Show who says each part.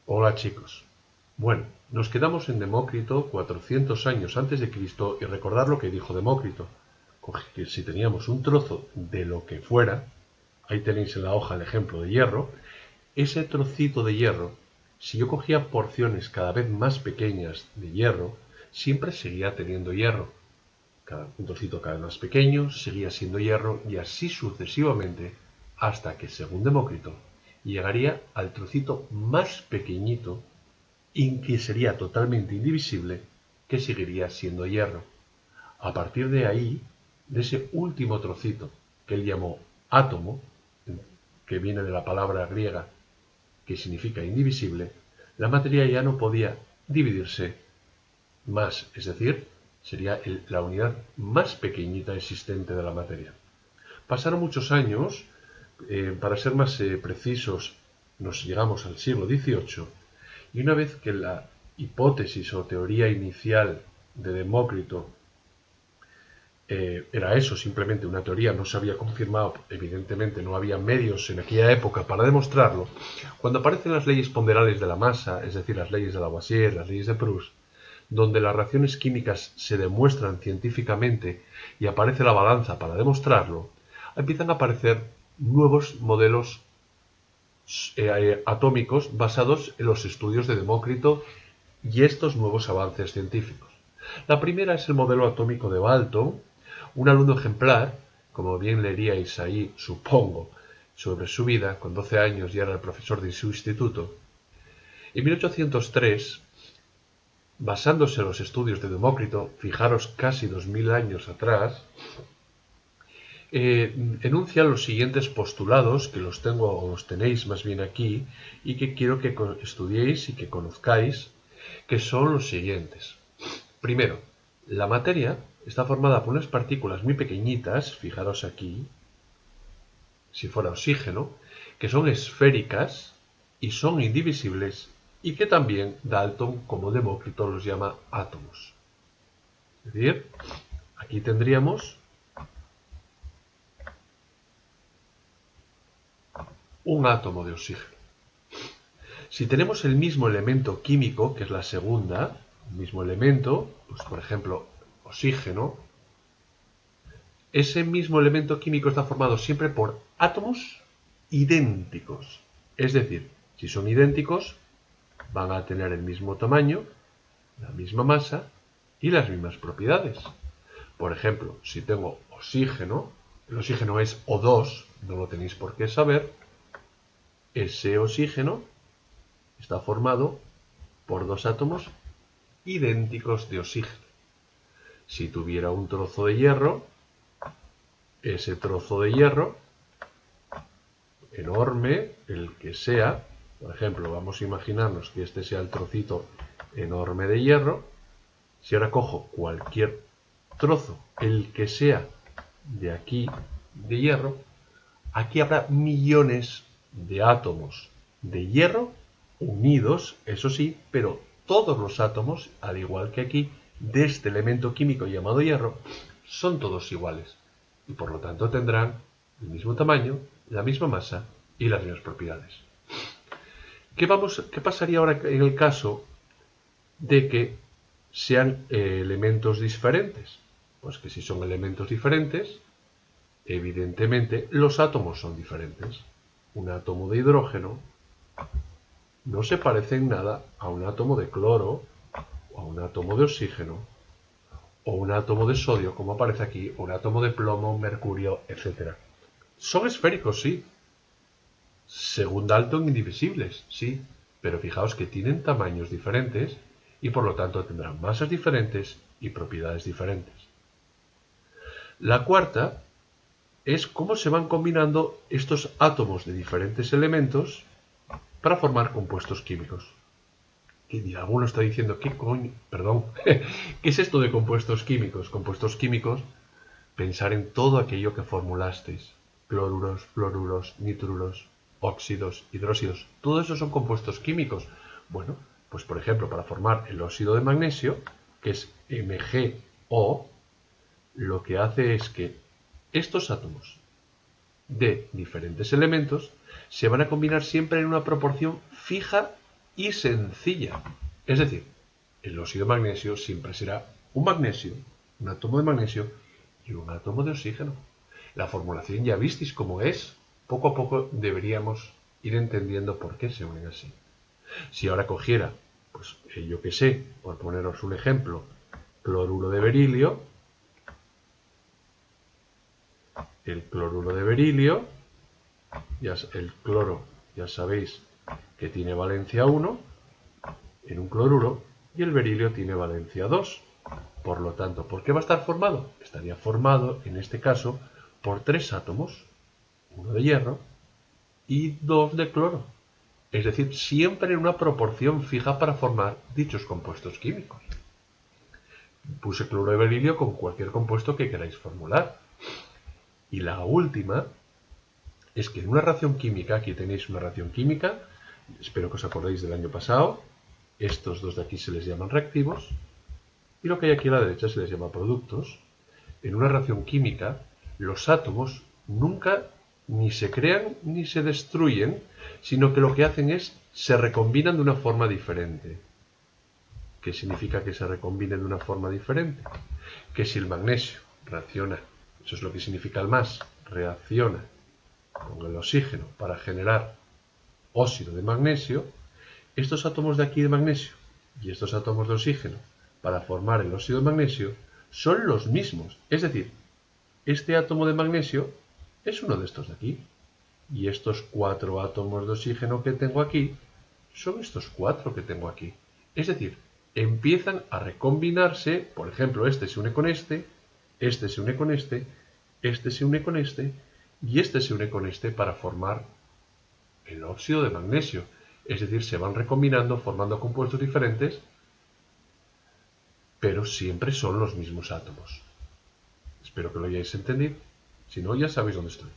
Speaker 1: Hola chicos. Bueno, nos quedamos en Demócrito 400 años antes de Cristo y recordar lo que dijo Demócrito. Que si teníamos un trozo de lo que fuera, ahí tenéis en la hoja el ejemplo de hierro, ese trocito de hierro, si yo cogía porciones cada vez más pequeñas de hierro, siempre seguía teniendo hierro. Un trocito cada vez más pequeño seguía siendo hierro y así sucesivamente hasta que, según Demócrito, llegaría al trocito más pequeñito y que sería totalmente indivisible, que seguiría siendo hierro. A partir de ahí, de ese último trocito que él llamó átomo, que viene de la palabra griega que significa indivisible, la materia ya no podía dividirse más, es decir, sería la unidad más pequeñita existente de la materia. Pasaron muchos años, para ser más precisos, nos llegamos al siglo XVIII, y una vez que la hipótesis o teoría inicial de Demócrito era eso, simplemente una teoría, no se había confirmado, evidentemente no había medios en aquella época para demostrarlo, cuando aparecen las leyes ponderales de la masa, es decir, las leyes de Lavoisier, las leyes de Proust, donde las reacciones químicas se demuestran científicamente y aparece la balanza para demostrarlo, empiezan a aparecer nuevos modelos atómicos basados en los estudios de Demócrito y estos nuevos avances científicos. La primera es el modelo atómico de Dalton, un alumno ejemplar, como bien leeríais ahí, supongo, sobre su vida, con 12 años ya era el profesor de su instituto. En 1803, basándose en los estudios de Demócrito, fijaros casi 2000 años atrás, enuncia los siguientes postulados, que los tengo o los tenéis más bien aquí, y que quiero que estudiéis y que conozcáis, que son los siguientes. Primero, la materia está formada por unas partículas muy pequeñitas, fijaros aquí, si fuera oxígeno, que son esféricas y son indivisibles y que también Dalton, como Demócrito, los llama átomos. Es decir, aquí tendríamos un átomo de oxígeno. Si tenemos el mismo elemento químico, que es la segunda, el mismo elemento, pues por ejemplo, oxígeno, ese mismo elemento químico está formado siempre por átomos idénticos. Es decir, si son idénticos, van a tener el mismo tamaño, la misma masa y las mismas propiedades. Por ejemplo, si tengo oxígeno, el oxígeno es O2, no lo tenéis por qué saber, ese oxígeno está formado por dos átomos idénticos de oxígeno. Si tuviera un trozo de hierro, ese trozo de hierro, enorme, el que sea, por ejemplo, vamos a imaginarnos que este sea el trocito enorme de hierro, si ahora cojo cualquier trozo, el que sea de aquí, de hierro, aquí habrá millones de átomos de hierro unidos, eso sí, pero todos los átomos, al igual que aquí, de este elemento químico llamado hierro, son todos iguales y por lo tanto tendrán el mismo tamaño, la misma masa y las mismas propiedades. ¿Qué pasaría ahora en el caso de que sean elementos diferentes? Pues que si son elementos diferentes, evidentemente los átomos son diferentes. Un átomo de hidrógeno no se parece en nada a un átomo de cloro, o a un átomo de oxígeno, o un átomo de sodio, como aparece aquí, o un átomo de plomo, mercurio, etc. Son esféricos, sí. Según Dalton, indivisibles, sí. Pero fijaos que tienen tamaños diferentes y por lo tanto tendrán masas diferentes y propiedades diferentes. La cuarta es cómo se van combinando estos átomos de diferentes elementos para formar compuestos químicos. Y alguno está diciendo, ¿qué coño? Perdón, ¿qué es esto de compuestos químicos? Compuestos químicos, pensar en todo aquello que formulasteis. Cloruros, fluoruros, nitruros, óxidos, hidróxidos. Todo eso son compuestos químicos. Bueno, pues por ejemplo, para formar el óxido de magnesio, que es MgO, lo que hace es que estos átomos de diferentes elementos se van a combinar siempre en una proporción fija y sencilla. Es decir, el óxido de magnesio siempre será un magnesio, un átomo de magnesio y un átomo de oxígeno. La formulación ya visteis cómo es. Poco a poco deberíamos ir entendiendo por qué se unen así. Si ahora cogiera, pues yo que sé, por poneros un ejemplo, cloruro de berilio, el cloruro de berilio, el cloro ya sabéis que tiene valencia 1 en un cloruro y el berilio tiene valencia 2. Por lo tanto, ¿por qué va a estar formado? Estaría formado, en este caso, por 3 átomos, uno de hierro y 2 de cloro. Es decir, siempre en una proporción fija para formar dichos compuestos químicos. Puse cloro de berilio con cualquier compuesto que queráis formular. Y la última es que en una reacción química, aquí tenéis una reacción química, espero que os acordéis del año pasado, estos dos de aquí se les llaman reactivos, y lo que hay aquí a la derecha se les llama productos. En una reacción química, los átomos nunca ni se crean ni se destruyen, sino que lo que hacen es se recombinan de una forma diferente. ¿Qué significa que se recombinen de una forma diferente? Que si el magnesio reacciona, eso es lo que significa el más, reacciona con el oxígeno para generar óxido de magnesio, estos átomos de aquí de magnesio y estos átomos de oxígeno para formar el óxido de magnesio son los mismos. Es decir, este átomo de magnesio es uno de estos de aquí. Y estos 4 átomos de oxígeno que tengo aquí son estos 4 que tengo aquí. Es decir, empiezan a recombinarse, por ejemplo, este se une con este se une con este se une con este y este se une con este para formar el óxido de magnesio. Es decir, se van recombinando formando compuestos diferentes, pero siempre son los mismos átomos. Espero que lo hayáis entendido. Si no, ya sabéis dónde estoy.